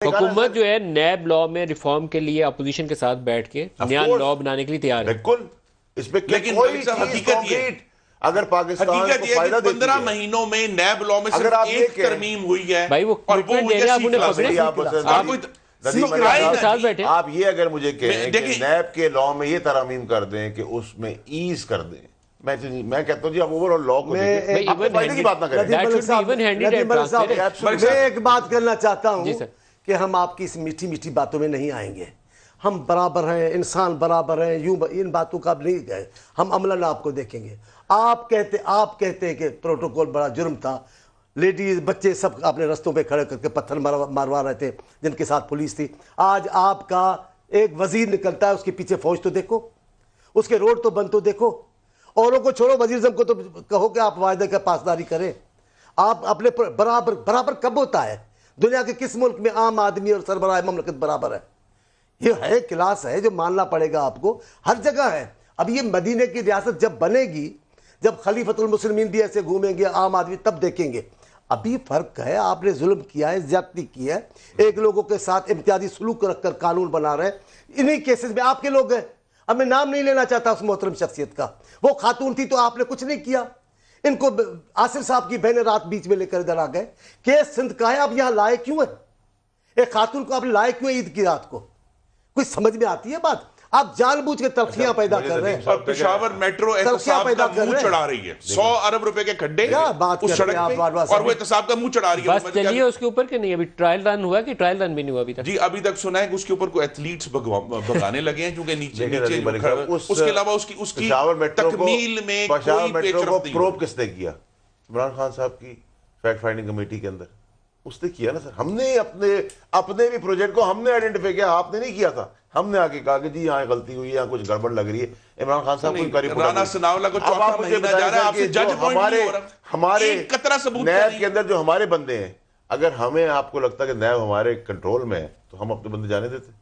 हुकूमत जो है नैब लॉ में रिफॉर्म के लिए अपोजिशन के साथ बैठ के नया लॉ बनाने के लिए तैयार है। बिल्कुल, इसमें लेकिन कोई हकीकत ये अगर पाकिस्तान हकीकत को ये फायदा कि 15 देती है, महीनों में नैब लॉ में अगर सिर्फ आप एक ये तरमीम हुई है भाई, वो और वो हुई है साथ बैठे आप ये अगर मुझे कहें कि नैब के लॉ में ये तरमीम कर दें कि उसमें ईज कर दें, मैं कहता हूँ जी आप ओवरऑल लॉ को फायदे की बात ना करें। मैं एक बात करना चाहता हूँ कि हम आपकी इस मीठी मीठी बातों में नहीं आएंगे। हम बराबर हैं, इंसान बराबर हैं, यूं इन बातों का नहीं गए। हम अमलन आपको देखेंगे। आप कहते हैं कि प्रोटोकॉल बड़ा जुर्म था, लेडीज बच्चे सब अपने रस्तों पे खड़े करके पत्थर मारवा रहे थे जिनके साथ पुलिस थी। आज आपका एक वजीर निकलता है, उसके पीछे फौज तो देखो, उसके रोड तो बंद तो देखो। औरों को छोड़ो, वजीर को तो कहो कि आप वायदे का पासदारी करें। आप अपने बराबर कब होता है? दुनिया के किस मुल्क में आम आदमी और सरबराह ममलकत बराबर है? ये है क्लास है जो मानना पड़ेगा आपको, हर जगह है। अब ये मदीने की रियासत जब बनेगी, जब खलीफतुल मुस्लिमीन भी ऐसे घूमेंगे आम आदमी, तब देखेंगे। अभी फर्क है, आपने जुल्म किया है, ज्यादती की है, एक लोगों के साथ इम्तियाजी सलूक रखकर कानून बना रहे हैं। इन्हीं केसेस में आपके लोग हैं। अब मैं नाम नहीं लेना चाहता उस मोहतरम शख्सियत का, वो खातून थी तो आपने कुछ नहीं किया। इनको आसिफ साहब की बहने रात बीच में लेकर इधर आ गए। केस सिंध का है, आप यहां लाए क्यों है? एक खातून को आप लाए क्यों है ईद की रात को? कुछ समझ में आती है बात? आप जानबूझ के तलखियां पैदा कर रहे हैं। और पेशावर मेट्रो एहतसाब का मुंह चढ़ा रही है। 100 अरब रुपए के खड्डे उस सड़क पे, और वो एहतसाब का मुंह चढ़ा रही है। बस चलिए उसके ऊपर के नहीं, अभी ट्रायल रन हुआ कि ट्रायल रन भी नहीं हुआ अभी तक? जी अभी तक सुना है कि उसके ऊपर कोई एथलीट्स भगाने लगे हैं क्योंकि नीचे उसके अलावा उसकी तकमील में कोई पेचरफ्त नहीं। प्रोब किसने किया? इमरान खान साहब की फैक्ट फाइंडिंग कमेटी के अंदर उसने किया ना सर। हमने अपने भी प्रोजेक्ट को हमने आइडेंटिफाई किया, आपने नहीं किया था। हमने आके कहा कि जी यहाँ गलती हुई है, यहाँ कुछ गड़बड़ लग रही है। इमरान खान साहब को राना सनाउल्लाह को चौथा महीना जा रहा है, आपसे जज पॉइंट नहीं हो रहा। हमारे कतरा सबूत नैब के अंदर जो हमारे बंदे हैं, अगर हमें आपको लगता है कि नैब हमारे कंट्रोल में है तो हम अपने बंदे जाने देते।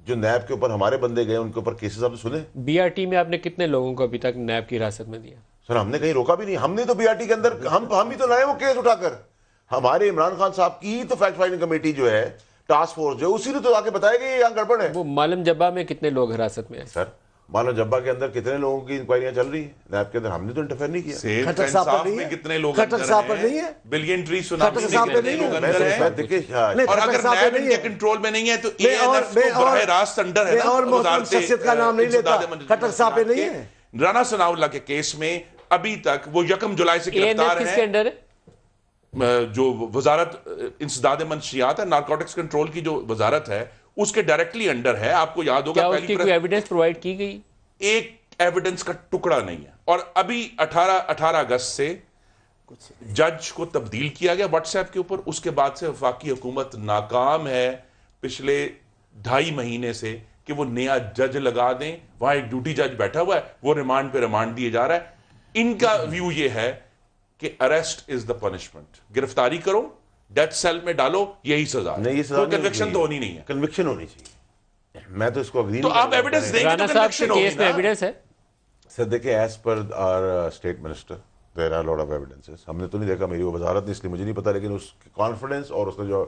जो नैब के ऊपर हमारे बंदे गए उनके ऊपर केसेस आपने सुने? बीआरटी में आपने कितने लोगों को अभी तक नैब की हिरासत में दिया? सर हमने कहीं रोका भी नहीं। हमने तो बीआरटी के अंदर हम ही तो लाए वो केस उठाकर। हमारे इमरान खान साहब की तो फैक्ट फाइंडिंग कमेटी जो है, टास्क फोर्स जो, उसी ने तो आके बताया कि यहाँ गड़बड़ है। वो मालम जब्बा में कितने लोग हिरासत में है? सर मालम जब्बा के अंदर कितने लोगों की इंक्वायरियां चल रही है, नैब के अंदर हमने तो इंटरफेयर नहीं किया। खट्टर साहब में कितने लोग खट्टर साहब पर नहीं है, बिलियन ट्री सुनामी खट्टर साहब पे नहीं है। और अगर नैब इनके कंट्रोल में नहीं है तो एएनएफ तो बराह रास्त अंडर है ना। और मोहतरम शख्सियत का नाम नहीं लेता, खट्टर साहब पे नहीं है। राना सनाउल्लाह के केस में अभी तक वो 1 जुलाई से गिरफ्तार है। किसके अंडर है? जो वजारत इंसदाद मंशियात है, नारकोटिक्स कंट्रोल की जो वजारत है, उसके डायरेक्टली अंडर है। आपको याद होगा उसकी कोई एविडेंस प्रोवाइड की गई? एक एविडेंस का टुकड़ा नहीं है। और अभी 18 अगस्त से जज को तब्दील किया गया व्हाट्सएप के ऊपर। उसके बाद से वफाकी हुकूमत नाकाम है पिछले 2.5 महीने से कि वो नया जज लगा दें। वहां एक ड्यूटी जज बैठा हुआ है, वो रिमांड पे रिमांड दिए जा रहा है। इनका व्यू ये है कि अरेस्ट इज द पनिशमेंट, गिरफ्तारी करो, डेथ सेल में डालो, यही सजा है। नहीं, सजा कन्विक्शन तो होनी नहीं है। कन्विक्शन होनी चाहिए। मैं तो इसको अग्री तो आप एविडेंस देंगे राना साहब के केस में एविडेंस है? सर देखिए, as per our state minister there are lot of evidences. हमने तो नहीं देखा, मेरी वो वजारत नहीं, इसलिए मुझे नहीं पता, लेकिन उसकी कॉन्फिडेंस और उसने जो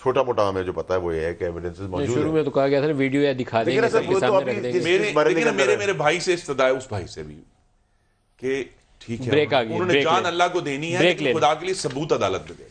छोटा मोटा हमें जो पता है वो ये है कि एविडेंसेस मौजूद हैं। शुरू में तो कहा गया था वीडियो या दिखा देंगे, सबके सामने रख देंगे। मेरे भाई से इस्तदा है, उस भाई से भी, कि ठीक है ब्रेक आ गई, उन्होंने जान अल्लाह को देनी है, खुदा के लिए सबूत अदालत में दे।